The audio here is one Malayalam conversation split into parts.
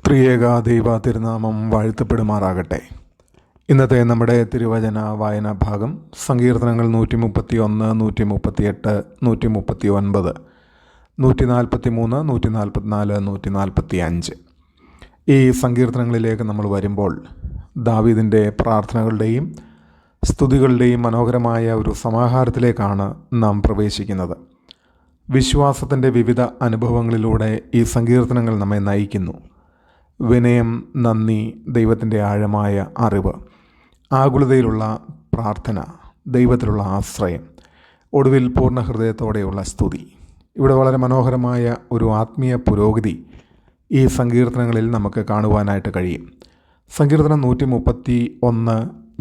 ത്രിയേക ദൈവ തിരുനാമം വാഴ്ത്തപ്പെടുമാറാകട്ടെ. ഇന്നത്തെ നമ്മുടെ തിരുവചന വായനാ ഭാഗം സങ്കീർത്തനങ്ങൾ 131, 138, 139, 143, 144, 145. ഈ സങ്കീർത്തനങ്ങളിലേക്ക് നമ്മൾ വരുമ്പോൾ ദാവീദിൻ്റെ പ്രാർത്ഥനകളുടെയും സ്തുതികളുടെയും മനോഹരമായ ഒരു സമാഹാരത്തിലേക്കാണ് നാം പ്രവേശിക്കുന്നത്. വിശ്വാസത്തിൻ്റെ വിവിധ അനുഭവങ്ങളിലൂടെ ഈ സങ്കീർത്തനങ്ങൾ നമ്മെ നയിക്കുന്നു. വിനയം, നന്ദി, ദൈവത്തിൻ്റെ ആഴമായ അറിവ്, ആകുലതയിലുള്ള പ്രാർത്ഥന, ദൈവത്തിലുള്ള ആശ്രയം, ഒടുവിൽ പൂർണ്ണ ഹൃദയത്തോടെയുള്ള സ്തുതി. ഇവിടെ വളരെ മനോഹരമായ ഒരു ആത്മീയ പുരോഗതി ഈ സങ്കീർത്തനങ്ങളിൽ നമുക്ക് കാണുവാനായിട്ട് കഴിയും. സങ്കീർത്തനം 131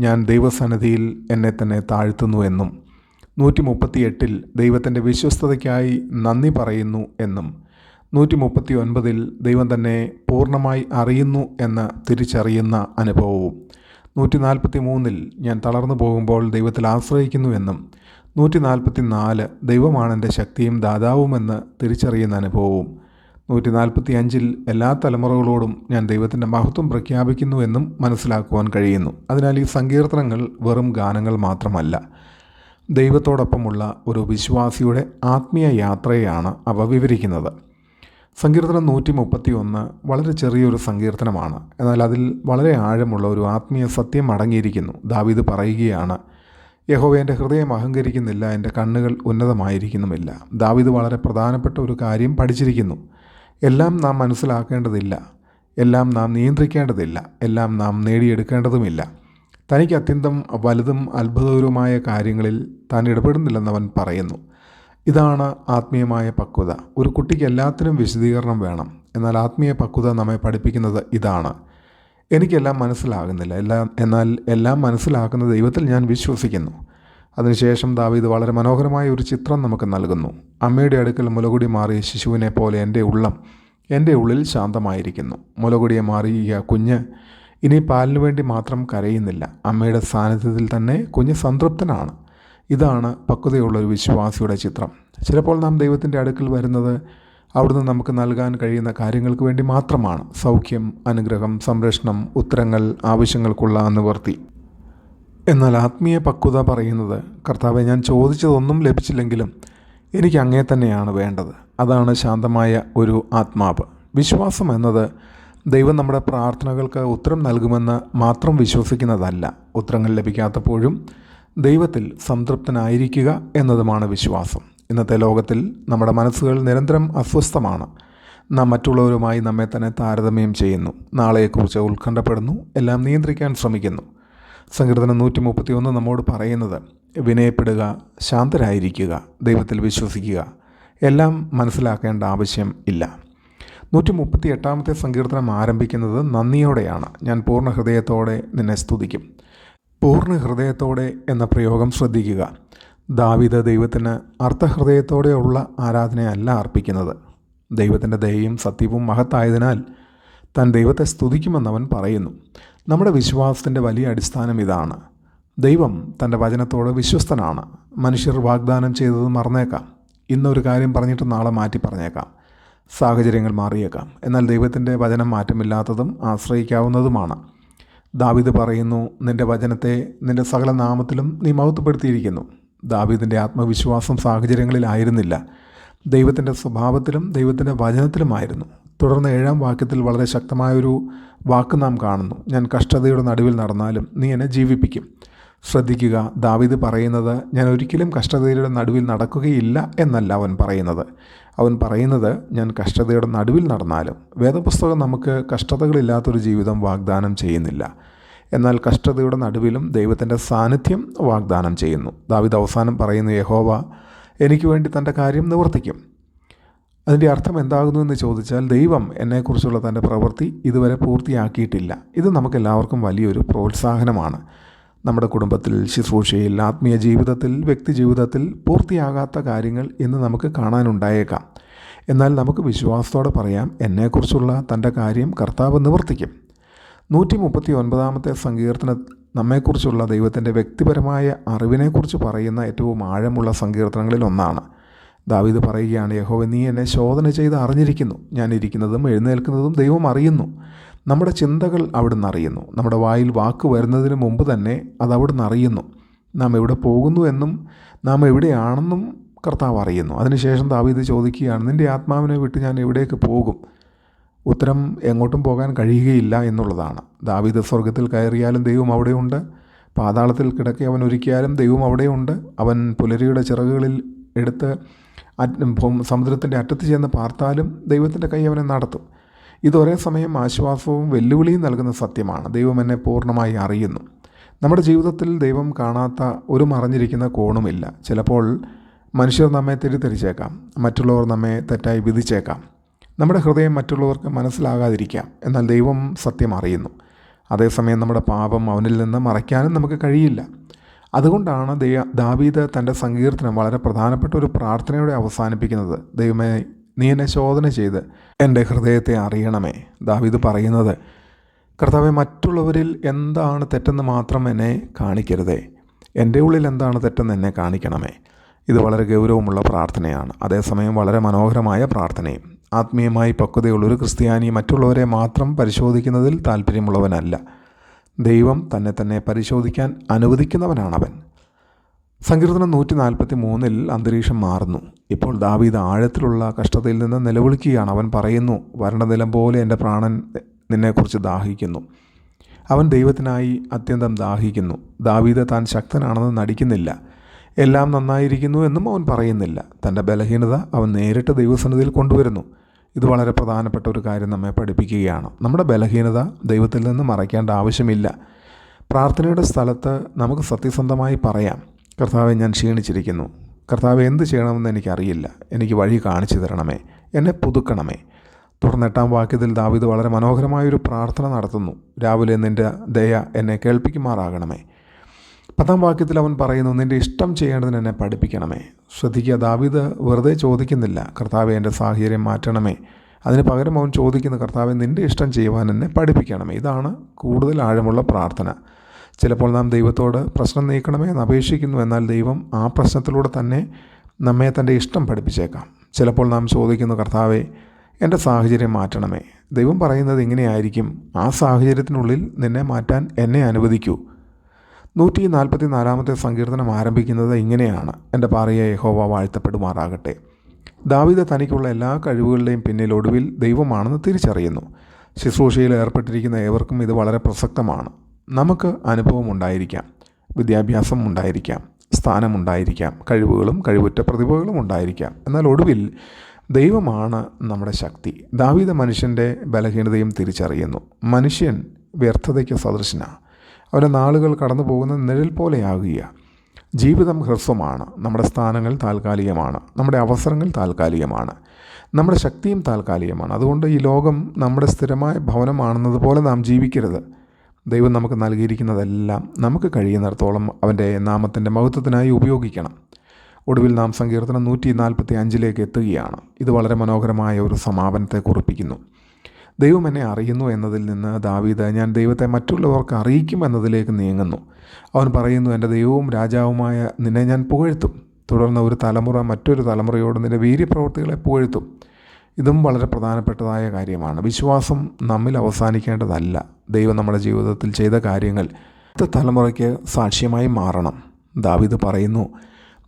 ഞാൻ ദൈവസന്നിധിയിൽ എന്നെ തന്നെ താഴ്ത്തുന്നു എന്നും 138 ദൈവത്തിൻ്റെ വിശ്വസ്തതയ്ക്കായി നന്ദി പറയുന്നു എന്നും 139 ദൈവം തന്നെ പൂർണ്ണമായി അറിയുന്നു എന്ന് തിരിച്ചറിയുന്ന അനുഭവവും 143 ഞാൻ തളർന്നു പോകുമ്പോൾ ദൈവത്തിൽ ആശ്രയിക്കുന്നു എന്നും 144 ദൈവമാണ് എൻ്റെ ശക്തിയും ദാതാവുമെന്ന് തിരിച്ചറിയുന്ന അനുഭവവും 145 എല്ലാ തലമുറകളോടും ഞാൻ ദൈവത്തിൻ്റെ മഹത്വം പ്രഖ്യാപിക്കുന്നു എന്നും മനസ്സിലാക്കുവാൻ കഴിയുന്നു. അതിനാൽ ഈ സങ്കീർത്തനങ്ങൾ വെറും ഗാനങ്ങൾ മാത്രമല്ല, ദൈവത്തോടൊപ്പമുള്ള ഒരു വിശ്വാസിയുടെ ആത്മീയ യാത്രയെയാണ് അവ വിവരിക്കുന്നത്. സങ്കീർത്തനം 131 വളരെ ചെറിയൊരു സങ്കീർത്തനമാണ്, എന്നാൽ അതിൽ വളരെ ആഴമുള്ള ഒരു ആത്മീയ സത്യം അടങ്ങിയിരിക്കുന്നു. ദാവീദ് പറയുകയാണ്, യഹോവ എൻ്റെ ഹൃദയം അഹങ്കരിക്കുന്നില്ല, എൻ്റെ കണ്ണുകൾ ഉന്നതമായിരിക്കുന്നുമില്ല. ദാവീദ് വളരെ പ്രധാനപ്പെട്ട ഒരു കാര്യം പഠിച്ചിരിക്കുന്നു. എല്ലാം നാം മനസ്സിലാക്കേണ്ടതില്ല, എല്ലാം നാം നിയന്ത്രിക്കേണ്ടതില്ല, എല്ലാം നാം നേടിയെടുക്കേണ്ടതുമില്ല. തനിക്ക് അത്യന്തം വലുതും അത്ഭുതകരവുമായ കാര്യങ്ങളിൽ താൻ ഇടപെടുന്നില്ലെന്നവൻ പറയുന്നു. ഇതാണ് ആത്മീയമായ പക്വത. ഒരു കുട്ടിക്ക് എല്ലാത്തിനും വിശദീകരണം വേണം, എന്നാൽ ആത്മീയ പക്വത നമ്മെ പഠിപ്പിക്കുന്നത് ഇതാണ്: എനിക്കെല്ലാം മനസ്സിലാകുന്നില്ല, എന്നാൽ എല്ലാം മനസ്സിലാക്കുന്ന ദൈവത്തിൽ ഞാൻ വിശ്വസിക്കുന്നു. അതിനുശേഷം ദാവീദ് വളരെ മനോഹരമായ ഒരു ചിത്രം നമുക്ക് നൽകുന്നു. അമ്മയുടെ അടുക്കൽ മുലകുടി മാറിയ ശിശുവിനെ പോലെ എൻ്റെ ഉള്ളിൽ ശാന്തമായിരിക്കുന്നു. മുലകുടിയെ മാറിയ കുഞ്ഞ് ഇനി പാലിനു വേണ്ടി മാത്രം കരയുന്നില്ല, അമ്മയുടെ സാന്നിധ്യത്തിൽ തന്നെ കുഞ്ഞ് സംതൃപ്തനാണ്. ഇതാണ് പക്വതയുള്ളൊരു വിശ്വാസിയുടെ ചിത്രം. ചിലപ്പോൾ നാം ദൈവത്തിൻ്റെ അടുക്കൽ വരുന്നത് അവിടുന്ന് നമുക്ക് നൽകാൻ കഴിയുന്ന കാര്യങ്ങൾക്ക് വേണ്ടി മാത്രമാണ്: സൗഖ്യം, അനുഗ്രഹം, സംരക്ഷണം, ഉത്തരങ്ങൾ, ആവശ്യങ്ങൾക്കുള്ള നിവൃത്തി. എന്നാൽ ആത്മീയ പക്വത പറയുന്നത്, കർത്താവെ, ഞാൻ ചോദിച്ചതൊന്നും ലഭിച്ചില്ലെങ്കിലും എനിക്ക് അങ്ങേ തന്നെയാണ് വേണ്ടത്. അതാണ് ശാന്തമായ ഒരു ആത്മാവ്. വിശ്വാസം എന്നത് ദൈവം നമ്മുടെ പ്രാർത്ഥനകൾക്ക് ഉത്തരം നൽകുമെന്ന് മാത്രം വിശ്വസിക്കുന്നതല്ല, ഉത്തരങ്ങൾ ലഭിക്കാത്തപ്പോഴും ദൈവത്തിൽ സംതൃപ്തനായിരിക്കുക എന്നതുമാണ് വിശ്വാസം. ഇന്നത്തെ ലോകത്തിൽ നമ്മുടെ മനസ്സുകൾ നിരന്തരം അസ്വസ്ഥമാണ്. നാം മറ്റുള്ളവരുമായി നമ്മെ തന്നെ താരതമ്യം ചെയ്യുന്നു, നാളെയെക്കുറിച്ച് ഉത്കണ്ഠപ്പെടുന്നു, എല്ലാം നിയന്ത്രിക്കാൻ ശ്രമിക്കുന്നു. സങ്കീർത്തനം 131 നമ്മോട് പറയുന്നത്, വിനയപ്പെടുക, ശാന്തരായിരിക്കുക, ദൈവത്തിൽ വിശ്വസിക്കുക, എല്ലാം മനസ്സിലാക്കേണ്ട ആവശ്യം ഇല്ല. 138 സങ്കീർത്തനം ആരംഭിക്കുന്നത് നന്ദിയോടെയാണ്. ഞാൻ പൂർണ്ണ ഹൃദയത്തോടെ നിന്നെ സ്തുതിക്കും. പൂർണ്ണ ഹൃദയത്തോടെ എന്ന പ്രയോഗം ശ്രദ്ധിക്കുക. ദാവീദ് ദൈവത്തിന് അർത്ഥഹൃദയത്തോടെയുള്ള ആരാധനയല്ല അർപ്പിക്കുന്നത്. ദൈവത്തിൻ്റെ ദയയും സത്യവും മഹത്തായതിനാൽ താൻ ദൈവത്തെ സ്തുതിക്കുമെന്നവൻ പറയുന്നു. നമ്മുടെ വിശ്വാസത്തിൻ്റെ വലിയ അടിസ്ഥാനം ഇതാണ്: ദൈവം തൻ്റെ വചനത്തോട് വിശ്വസ്തനാണ്. മനുഷ്യർ വാഗ്ദാനം ചെയ്തത് മറന്നേക്കാം, ഇന്നൊരു കാര്യം പറഞ്ഞിട്ട് നാളെ മാറ്റി പറഞ്ഞേക്കാം, സാഹചര്യങ്ങൾ മാറിയേക്കാം, എന്നാൽ ദൈവത്തിൻ്റെ വചനം മാറ്റമില്ലാത്തതും ആശ്രയിക്കാവുന്നതുമാണ്. ദാവീദ് പറയുന്നു, നിൻ്റെ വചനത്തെ നിൻ്റെ സകല നാമത്തിലും നീ മഹത്വപ്പെടുത്തിയിരിക്കുന്നു. ദാവീദിൻ്റെ ആത്മവിശ്വാസം സാഹചര്യങ്ങളിലായിരുന്നില്ല, ദൈവത്തിൻ്റെ സ്വഭാവത്തിലും ദൈവത്തിൻ്റെ വചനത്തിലുമായിരുന്നു. തുടർന്ന് 7-ാം വാക്യത്തിൽ വളരെ ശക്തമായൊരു വാക്ക് നാം കാണുന്നു: ഞാൻ കഷ്ടതയുടെ നടുവിൽ നടന്നാലും നീ എന്നെ ജീവിപ്പിക്കും. ശ്രദ്ധിക്കുക, ദാവീദ് പറയുന്നത് ഞാൻ ഒരിക്കലും കഷ്ടതയുടെ നടുവിൽ നടക്കുകയില്ല എന്നല്ല അവൻ പറയുന്നത് ഞാൻ കഷ്ടതയുടെ നടുവിൽ നടന്നാലും. വേദപുസ്തകം നമുക്ക് കഷ്ടതകളില്ലാത്തൊരു ജീവിതം വാഗ്ദാനം ചെയ്യുന്നില്ല, എന്നാൽ കഷ്ടതയുടെ നടുവിലും ദൈവത്തിൻ്റെ സാന്നിധ്യം വാഗ്ദാനം ചെയ്യുന്നു. ദാവീദ് അവസാനം പറയുന്നു, യഹോവ എനിക്ക് വേണ്ടി തൻ്റെ കാര്യം നിവർത്തിക്കും. അതിൻ്റെ അർത്ഥം എന്താകുന്നു എന്ന് ചോദിച്ചാൽ, ദൈവം എന്നെക്കുറിച്ചുള്ള തൻ്റെ പ്രവൃത്തി ഇതുവരെ പൂർത്തിയാക്കിയിട്ടില്ല. ഇത് നമുക്കെല്ലാവർക്കും വലിയൊരു പ്രോത്സാഹനമാണ്. നമ്മുടെ കുടുംബത്തിൽ, ശുശ്രൂഷയിൽ, ആത്മീയ ജീവിതത്തിൽ, വ്യക്തി ജീവിതത്തിൽ പൂർത്തിയാകാത്ത കാര്യങ്ങൾ ഇന്ന് നമുക്ക് കാണാനുണ്ടായേക്കാം. എന്നാൽ നമുക്ക് വിശ്വാസത്തോടെ പറയാം, എന്നെക്കുറിച്ചുള്ള തൻ്റെ കാര്യം കർത്താവ് നിവർത്തിക്കും. 139 സങ്കീർത്തനം നമ്മെക്കുറിച്ചുള്ള ദൈവത്തിൻ്റെ വ്യക്തിപരമായ അറിവിനെക്കുറിച്ച് പറയുന്ന ഏറ്റവും ആഴമുള്ള സങ്കീർത്തനങ്ങളിൽ ഒന്നാണ്. ദാവീദ് പറയുകയാണ്, യഹോവ നീ എന്നെ ശോധന ചെയ്ത് അറിഞ്ഞിരിക്കുന്നു. ഞാൻ ഇരിക്കുന്നതും എഴുന്നേൽക്കുന്നതും ദൈവം അറിയുന്നു. നമ്മുടെ ചിന്തകൾ അവിടുന്ന് അറിയുന്നു. നമ്മുടെ വായിൽ വാക്ക് വരുന്നതിന് മുമ്പ് തന്നെ അത് അവിടുന്ന് അറിയുന്നു. നാം എവിടെ പോകുന്നു എന്നും നാം എവിടെയാണെന്നും കർത്താവ് അറിയുന്നു. അതിനുശേഷം ദാവീദ് ചോദിക്കുകയാണ്, നിൻ്റെ ആത്മാവിനെ വിട്ട് ഞാൻ എവിടേക്ക് പോകും? ഉത്തരം എങ്ങോട്ടും പോകാൻ കഴിയുകയില്ല എന്നുള്ളതാണ്. ദാവീദ് സ്വർഗത്തിൽ കയറിയാലും ദൈവം അവിടെയുണ്ട്. പാതാളത്തിൽ കിടക്കി അവൻ ഒരുക്കിയാലും ദൈവം അവിടെയുണ്ട്. അവൻ പുലരിയുടെ ചിറകുകളിൽ എടുത്ത് സമുദ്രത്തിൻ്റെ അറ്റത്ത് ചെന്ന് പാർത്താലും ദൈവത്തിൻ്റെ കൈ അവനെ നടത്തും. ഇതൊരേ സമയം ആശ്വാസവും വെല്ലുവിളിയും നൽകുന്ന സത്യമാണ്. ദൈവം എന്നെ പൂർണ്ണമായി അറിയുന്നു. നമ്മുടെ ജീവിതത്തിൽ ദൈവം കാണാത്ത ഒരു മറഞ്ഞിരിക്കുന്ന കോണുമില്ല. ചിലപ്പോൾ മനുഷ്യർ നമ്മെ തെറ്റിദ്ധരിച്ചേക്കാം, മറ്റുള്ളവർ നമ്മെ തെറ്റായി വിധിച്ചേക്കാം, നമ്മുടെ ഹൃദയം മറ്റുള്ളവർക്ക് മനസ്സിലാകാതിരിക്കാം. എന്നാൽ ദൈവം സത്യം അറിയുന്നു. അതേസമയം നമ്മുടെ പാപം അവനിൽ നിന്ന് മറയ്ക്കാനും നമുക്ക് കഴിയില്ല. അതുകൊണ്ടാണ് ദാവീദ് തൻ്റെ സങ്കീർത്തനം വളരെ പ്രധാനപ്പെട്ട ഒരു പ്രാർത്ഥനയോടെ അവസാനിപ്പിക്കുന്നത്. ദൈവമേ, നീ എന്നെ ശോധന ചെയ്ത് എൻ്റെ ഹൃദയത്തെ അറിയണമേ. ദാവീദ് പറയുന്നത്, കർത്താവേ, മറ്റുള്ളവരിൽ എന്താണ് തെറ്റെന്ന് മാത്രം എന്നെ കാണിക്കരുതേ, എൻ്റെ ഉള്ളിൽ എന്താണ് തെറ്റെന്ന് എന്നെ കാണിക്കണമേ. ഇത് വളരെ ഗൗരവമുള്ള പ്രാർത്ഥനയാണ്, അതേസമയം വളരെ മനോഹരമായ പ്രാർത്ഥനയും. ആത്മീയമായി പക്വതയുള്ളൊരു ക്രിസ്ത്യാനി മറ്റുള്ളവരെ മാത്രം പരിശോധിക്കുന്നതിൽ താല്പര്യമുള്ളവനല്ല. ദൈവം തന്നെ പരിശോധിക്കാൻ അനുവദിക്കുന്നവനാണവൻ. സങ്കീർത്തനം 143 അന്തരീക്ഷം മാറുന്നു. ഇപ്പോൾ ദാവീദ് ആഴത്തിലുള്ള കഷ്ടതയിൽ നിന്ന് നിലവിളിക്കുകയാണ്. അവൻ പറയുന്നു, വരണ്ട നിലം പോലെ എൻ്റെ പ്രാണൻ നിന്നെക്കുറിച്ച് ദാഹിക്കുന്നു. അവൻ ദൈവത്തിനായി അത്യന്തം ദാഹിക്കുന്നു. ദാവീദ് താൻ ശക്തനാണെന്ന് നടിക്കുന്നില്ല. എല്ലാം നന്നായിരിക്കുന്നു എന്നും അവൻ പറയുന്നില്ല. തൻ്റെ ബലഹീനത അവൻ നേരിട്ട് ദൈവസന്നിധിയിൽ കൊണ്ടുവരുന്നു. ഇത് വളരെ പ്രധാനപ്പെട്ട ഒരു കാര്യം നമ്മെ പഠിപ്പിക്കുകയാണ്. നമ്മുടെ ബലഹീനത ദൈവത്തിൽ നിന്ന് മറയ്ക്കേണ്ട ആവശ്യമില്ല. പ്രാർത്ഥനയുടെ സ്ഥലത്ത് നമുക്ക് സത്യസന്ധമായി പറയാം, കർത്താവെ, ഞാൻ ക്ഷീണിച്ചിരിക്കുന്നു. കർത്താവെ, എന്ത് ചെയ്യണമെന്ന് എനിക്കറിയില്ല. എനിക്ക് വഴി കാണിച്ചു തരണമേ, എന്നെ പുതുക്കണമേ. തുടർന്ന് 8-ാം വാക്യത്തിൽ ദാവീദ് വളരെ മനോഹരമായൊരു പ്രാർത്ഥന നടത്തുന്നു. രാവിലെ നിൻ്റെ ദയ എന്നെ കേൾപ്പിക്കുമാറാകണമേ. 10-ാം വാക്യത്തിൽ അവൻ പറയുന്നു, നിൻ്റെ ഇഷ്ടം ചെയ്യേണ്ടതിന് എന്നെ പഠിപ്പിക്കണമേ. ശ്രദ്ധിക്കുക, ദാവീദ് വെറുതെ ചോദിക്കുന്നില്ല, കർത്താവെ, എൻ്റെ സാഹചര്യം മാറ്റണമേ. അതിന് പകരം അവൻ ചോദിക്കുന്ന, കർത്താവെ, നിൻ്റെ ഇഷ്ടം ചെയ്യുവാൻ എന്നെ പഠിപ്പിക്കണമേ. ഇതാണ് കൂടുതൽ ആഴമുള്ള പ്രാർത്ഥന. ചിലപ്പോൾ നാം ദൈവത്തോട് പ്രശ്നം നീക്കണമേ എന്ന് അപേക്ഷിക്കുന്നു. എന്നാൽ ദൈവം ആ പ്രശ്നത്തിലൂടെ തന്നെ നമ്മെ തൻ്റെ ഇഷ്ടം പഠിപ്പിച്ചേക്കാം. ചിലപ്പോൾ നാം ചോദിക്കുന്നു, കർത്താവെ, എൻ്റെ സാഹചര്യം മാറ്റണമേ. ദൈവം പറയുന്നത് ഇങ്ങനെയായിരിക്കും, ആ സാഹചര്യത്തിനുള്ളിൽ നിന്നെ മാറ്റാൻ എന്നെ അനുവദിക്കൂ. 144-ാമത്തെ സങ്കീർത്തനം ആരംഭിക്കുന്നത് ഇങ്ങനെയാണ്, എൻ്റെ പാറയെ യഹോവ വാഴ്ത്തപ്പെടുമാറാകട്ടെ. ദാവീദ് തനിക്കുള്ള എല്ലാ കഴിവുകളുടെയും പിന്നിൽ ഒടുവിൽ ദൈവമാണെന്ന് തിരിച്ചറിയുന്നു. ശുശ്രൂഷയിൽ ഏർപ്പെട്ടിരിക്കുന്ന ഏവർക്കും ഇത് വളരെ പ്രസക്തമാണ്. നമുക്ക് അനുഭവം ഉണ്ടായിരിക്കാം, വിദ്യാഭ്യാസം ഉണ്ടായിരിക്കാം, സ്ഥാനമുണ്ടായിരിക്കാം, കഴിവുകളും കഴിവുറ്റ പ്രതിഭകളും ഉണ്ടായിരിക്കാം. എന്നാൽ ഒടുവിൽ ദൈവമാണ് നമ്മുടെ ശക്തി. ദാവീദ് മനുഷ്യൻ്റെ ബലഹീനതയും തിരിച്ചറിയുന്നു. മനുഷ്യൻ വ്യർത്ഥതയ്ക്ക് സദൃശനാണ്. അവൻ്റെ നാളുകൾ കടന്നു പോകുന്ന നിഴൽ പോലെയാകുക. ജീവിതം ഹ്രസ്വമാണ്. നമ്മുടെ സ്ഥാനങ്ങൾ താൽക്കാലികമാണ്. നമ്മുടെ അവസരങ്ങൾ താൽക്കാലികമാണ്. നമ്മുടെ ശക്തിയും താൽക്കാലികമാണ്. അതുകൊണ്ട് ഈ ലോകം നമ്മുടെ സ്ഥിരമായ ഭവനമാണെന്നതുപോലെ നാം ജീവിക്കരുത്. ദൈവം നമുക്ക് നൽകിയിരിക്കുന്നതെല്ലാം നമുക്ക് കഴിയുന്നിടത്തോളം അവൻ്റെ നാമത്തിൻ്റെ മഹത്വത്തിനായി ഉപയോഗിക്കണം. ഒടുവിൽ നാം സങ്കീർത്തനം 145 എത്തുകയാണ്. ഇത് വളരെ മനോഹരമായ ഒരു സമാപനത്തെ കുറിപ്പിക്കുന്നു. ദൈവം എന്നെ അറിയുന്നു എന്നതിൽ നിന്ന് ദാവീദ് ഞാൻ ദൈവത്തെ മറ്റുള്ളവർക്ക് അറിയിക്കും എന്നതിലേക്ക് നീങ്ങുന്നു. അവൻ പറയുന്നു, എൻ്റെ ദൈവവും രാജാവുമായ നിന്നെ ഞാൻ പുകഴ്ത്തും. തുടർന്ന് ഒരു തലമുറ മറ്റൊരു തലമുറയോട് നിൻ്റെ വീര്യപ്രവൃത്തികളെ പുകഴ്ത്തും. ഇതും വളരെ പ്രധാനപ്പെട്ടതായ കാര്യമാണ്. വിശ്വാസം നമ്മിൽ അവസാനിക്കേണ്ടതല്ല. ദൈവം നമ്മുടെ ജീവിതത്തിൽ ചെയ്ത കാര്യങ്ങൾ അടുത്ത തലമുറയ്ക്ക് സാക്ഷ്യമായി മാറണം. ദാവീദ് പറയുന്നു,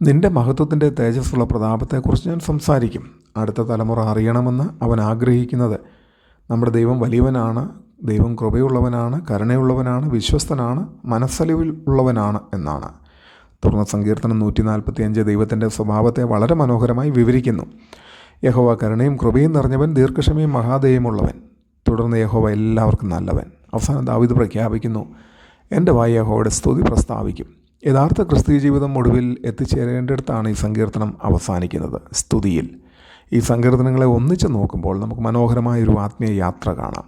നിൻ്റെ മഹത്വത്തിൻ്റെ തേജസ്സുള്ള പ്രതാപത്തെക്കുറിച്ച് ഞാൻ സംസാരിക്കും. അടുത്ത തലമുറ അറിയണമെന്ന് അവൻ ആഗ്രഹിക്കുന്നത് നമ്മുടെ ദൈവം വലിയവനാണ്, ദൈവം കൃപയുള്ളവനാണ്, കരുണയുള്ളവനാണ്, വിശ്വസ്തനാണ്, മനസ്സലിവിൽ ഉള്ളവനാണ് എന്നാണ്. തുടർന്ന് സങ്കീർത്തനം 145 ദൈവത്തിൻ്റെ സ്വഭാവത്തെ വളരെ മനോഹരമായി വിവരിക്കുന്നു. യഹോവ കരുണയും കൃപയും നിറഞ്ഞവൻ, ദീർഘക്ഷമയും മഹാദയമുള്ളവൻ. തുടർന്ന് യഹോവ എല്ലാവർക്കും നല്ലവൻ. അവസാനം ദാവീദ് പ്രഖ്യാപിക്കുന്നു, എൻ്റെ വായ് യഹോവയുടെ സ്തുതി പ്രസ്താവിക്കും. യഥാർത്ഥ ക്രിസ്തീയ ജീവിതം ഒടുവിൽ എത്തിച്ചേരേണ്ടിടത്താണ് ഈ സങ്കീർത്തനം അവസാനിക്കുന്നത്, സ്തുതിയിൽ. ഈ സങ്കീർത്തനങ്ങളെ ഒന്നിച്ച് നോക്കുമ്പോൾ നമുക്ക് മനോഹരമായൊരു ആത്മീയ യാത്ര കാണാം.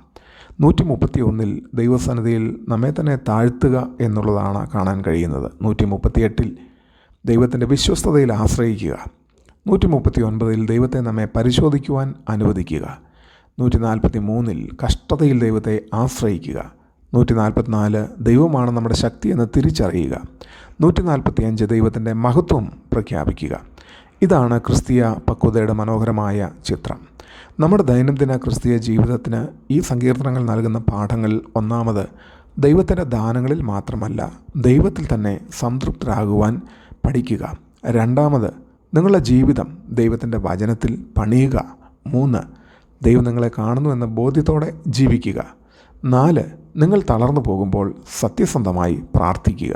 131 ദൈവസന്നിധിയിൽ നമ്മെ തന്നെ താഴ്ത്തുക എന്നുള്ളതാണ് കാണാൻ കഴിയുന്നത്. 138 ദൈവത്തിൻ്റെ വിശ്വസ്തതയിൽ ആശ്രയിക്കുക. 139 ദൈവത്തെ നമ്മെ പരിശോധിക്കുവാൻ അനുവദിക്കുക. 143 കഷ്ടതയിൽ ദൈവത്തെ ആശ്രയിക്കുക. 144 ദൈവമാണ് നമ്മുടെ ശക്തി എന്ന് തിരിച്ചറിയുക. 145 ദൈവത്തിൻ്റെ മഹത്വം പ്രഖ്യാപിക്കുക. ഇതാണ് ക്രിസ്തീയ പക്വതയുടെ മനോഹരമായ ചിത്രം. നമ്മുടെ ദൈനംദിന ക്രിസ്തീയ ജീവിതത്തിന് ഈ സങ്കീർത്തനങ്ങൾ നൽകുന്ന പാഠങ്ങൾ: ഒന്നാമത്, ദൈവത്തിൻ്റെ ദാനങ്ങളിൽ മാത്രമല്ല ദൈവത്തിൽ തന്നെ സംതൃപ്തരാകുവാൻ പഠിക്കുക. രണ്ടാമത്, നിങ്ങളുടെ ജീവിതം ദൈവത്തിൻ്റെ വചനത്തിൽ പണിയുക. 3, ദൈവം നിങ്ങളെ കാണുന്നു എന്ന ബോധ്യത്തോടെ ജീവിക്കുക. 4, നിങ്ങൾ തളർന്നു പോകുമ്പോൾ സത്യസന്ധമായി പ്രാർത്ഥിക്കുക.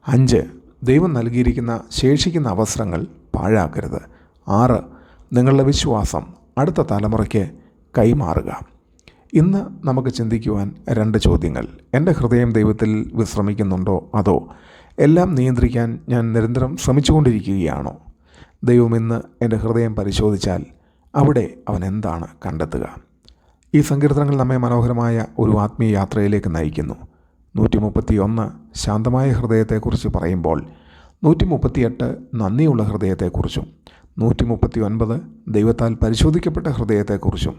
5, ദൈവം നൽകിയിരിക്കുന്ന ശേഷിക്കുന്ന അവസരങ്ങൾ പാഴാക്കരുത്. 6, നിങ്ങളുടെ വിശ്വാസം അടുത്ത തലമുറയ്ക്ക് കൈമാറുക. ഇന്ന് നമുക്ക് ചിന്തിക്കുവാൻ 2 ചോദ്യങ്ങൾ. എൻ്റെ ഹൃദയം ദൈവത്തിൽ വിശ്രമിക്കുന്നുണ്ടോ, അതോ എല്ലാം നിയന്ത്രിക്കാൻ ഞാൻ നിരന്തരം ശ്രമിച്ചുകൊണ്ടിരിക്കുകയാണോ? ദൈവം ഇന്ന് എൻ്റെ ഹൃദയം പരിശോധിച്ചാൽ അവിടെ അവൻ എന്താണ് കണ്ടെത്തുക? ഈ സങ്കീർത്തനങ്ങൾ നമ്മെ മനോഹരമായ ഒരു ആത്മീയ യാത്രയിലേക്ക് നയിക്കുന്നു. 131 ശാന്തമായ ഹൃദയത്തെക്കുറിച്ച് പറയുമ്പോൾ 138 നന്ദിയുള്ള ഹൃദയത്തെക്കുറിച്ചും 139 ദൈവത്താൽ പരിശോധിക്കപ്പെട്ട ഹൃദയത്തെക്കുറിച്ചും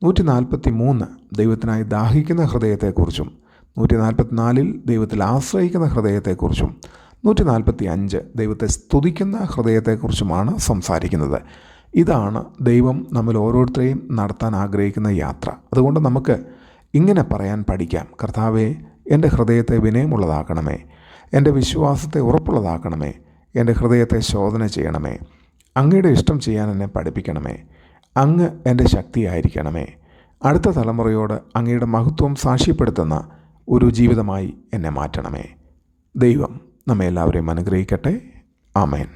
143 ദൈവത്തിനായി ദാഹിക്കുന്ന ഹൃദയത്തെക്കുറിച്ചും 144 ദൈവത്തിൽ ആശ്രയിക്കുന്ന ഹൃദയത്തെക്കുറിച്ചും 145 ദൈവത്തെ സ്തുതിക്കുന്ന ഹൃദയത്തെക്കുറിച്ചുമാണ് സംസാരിക്കുന്നത്. ഇതാണ് ദൈവം നമ്മൾ ഓരോരുത്തരെയും നടത്താൻ ആഗ്രഹിക്കുന്ന യാത്ര. അതുകൊണ്ട് നമുക്ക് ഇങ്ങനെ പറയാൻ പഠിക്കാം: കർത്താവേ, എൻ്റെ ഹൃദയത്തെ വിനയമുള്ളതാക്കണമേ, എൻ്റെ വിശ്വാസത്തെ ഉറപ്പുള്ളതാക്കണമേ, എൻ്റെ ഹൃദയത്തെ ശോധന ചെയ്യണമേ, അങ്ങയുടെ ഇഷ്ടം ചെയ്യാൻ എന്നെ പഠിപ്പിക്കണമേ, അങ്ങ് എൻ്റെ ശക്തിയായിരിക്കണമേ, അടുത്ത തലമുറയോട് അങ്ങയുടെ മഹത്വം സാക്ഷ്യപ്പെടുത്തുന്ന ഒരു ജീവിതമായി എന്നെ മാറ്റണമേ. ദൈവം നമ്മെ എല്ലാവരെയും അനുഗ്രഹിക്കട്ടെ. ആമേൻ.